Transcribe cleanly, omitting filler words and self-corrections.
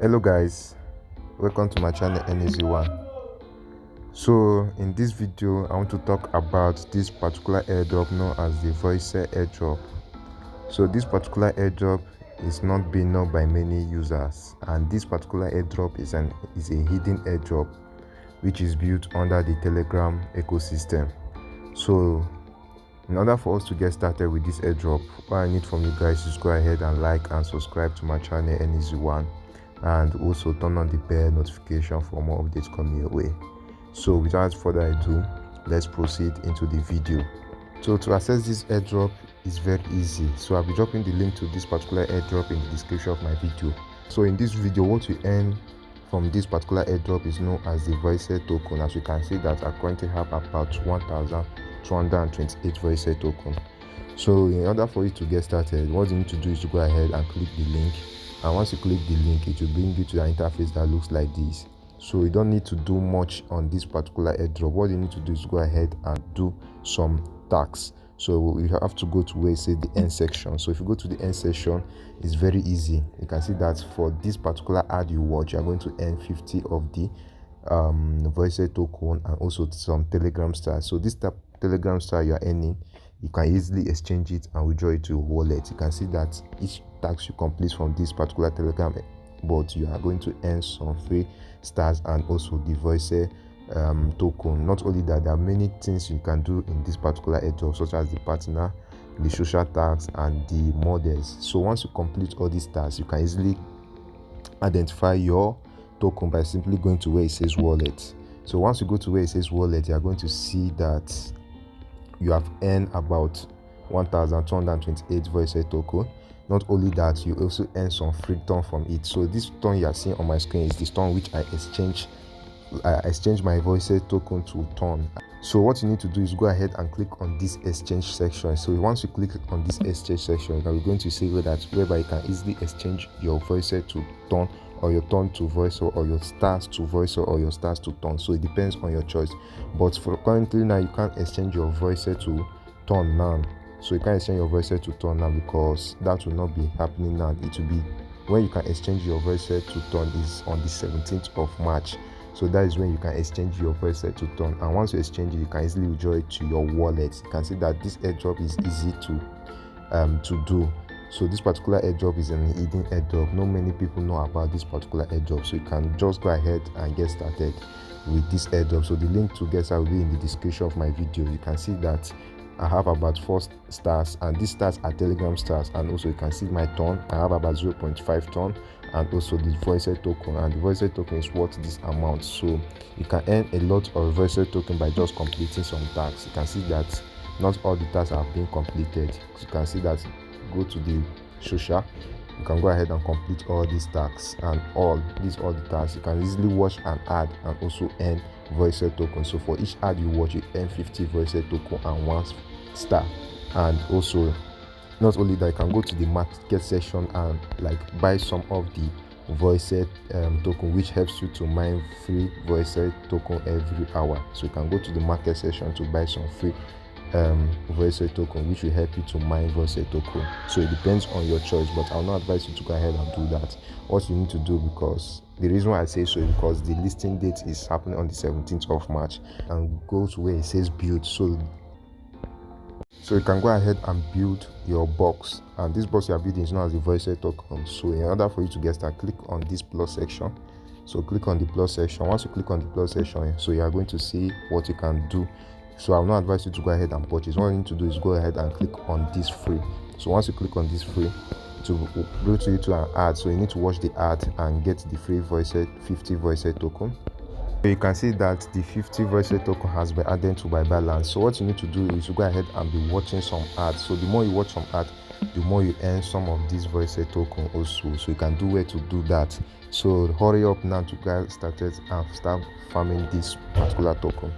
Hello guys, welcome to my channel NAZ1. So in this video I want to talk about this particular airdrop known as the Voxel airdrop. So this particular airdrop is not being known by many users, and this particular airdrop is a hidden airdrop which is built under the Telegram ecosystem. So in order for us to get started with this airdrop, what I need from you guys is go ahead and like and subscribe to my channel NAZ1, and also turn on the bell notification for more updates coming your way. So without further ado, let's proceed into the video. So to access this airdrop is very easy. So I'll be dropping the link to this particular airdrop in the description of my video. So in this video, what you earn from this particular airdrop is known as the Voxel token. As you can see that I currently have about 1,228 Voxel token. So in order for you to get started, what you need to do is to go ahead and click the link, and once you click the link, it will bring you to an interface that looks like this. So you don't need to do much on this particular airdrop. What you need to do is go ahead and do some tasks. So you have to go to where it says the end section. So if you go to the end section, it's very easy. You can see that for this particular ad you watch, you're going to earn 50 of the Voxel token and also some Telegram stars. So this Telegram star you are earning, you can easily exchange it and withdraw it to your wallet. You can see that each task you complete from this particular Telegram bot, you are going to earn some free stars and also the Voxel token. Not only that, there are many things you can do in this particular airdrop, such as the partner, the social tags, and the models. So once you complete all these tasks, you can easily identify your token by simply going to where it says wallet. So once you go to where it says wallet, you are going to see that you have earned about 1,228 Voxel token. Not only that, you also earn some free turn from it. So this turn you are seeing on my screen is the turn which I exchange my Voxel token to turn. So what you need to do is go ahead and click on this exchange section. So once you click on this exchange section, we're going to see whereby you can easily exchange your Voxel to turn, or your turn to Voxel, or your stars to Voxel, or your stars to turn. So it depends on your choice. But for currently now, you can't exchange your Voxel to turn now. So you can't exchange your Voxel to turn now because that will not be happening now. It will be when you can exchange your Voxel to turn is on the 17th of March. So that is when you can exchange your Voxel to turn, and once you exchange it, you can easily withdraw it to your wallet. You can see that this airdrop is easy to do. So this particular airdrop is an hidden airdrop. Not many people know about this particular airdrop, so you can just go ahead and get started with this airdrop. So the link to get started will be in the description of my video. You can see that I have about 4 stars, and these stars are Telegram stars, and also you can see my turn. I have about 0.5 turn, and also the Voxel token, and the Voxel token is worth this amount. So you can earn a lot of Voxel token by just completing some tasks. You can see that not all the tasks have been completed. You can see that go to the social, you can go ahead and complete all these tasks, and all the tasks you can easily watch an ad and also earn Voxel token. So for each ad you watch, you earn 50 Voxel token and 1 star. And also, not only that, you can go to the market section and buy some of the Voxel token, which helps you to mine free Voxel token every hour. So you can go to the market section to buy some free Voxel token, which will help you to mine Voxel token. So it depends on your choice, but I'll not advise you to go ahead and do that. What you need to do, because the reason why I say so is because the listing date is happening on the 17th of March, and go to where it says build. So you can go ahead and build your box, and this box you are building is known as the Voxel token. So in order for you to get started, click on this plus section. So click on the plus section. Once you click on the plus section, so you are going to see what you can do. So I will not advise you to go ahead and purchase. What you need to do is go ahead and click on this free. So once you click on this free, to go to you to an ad. So you need to watch the ad and get the free 50 Voxel token. So you can see that the 50 Voxel token has been added to my balance. So what you need to do is to go ahead and be watching some ads. So the more you watch some ads, the more you earn some of this Voxel token also. So you can do where to do that. So hurry up now to get started and start farming this particular token.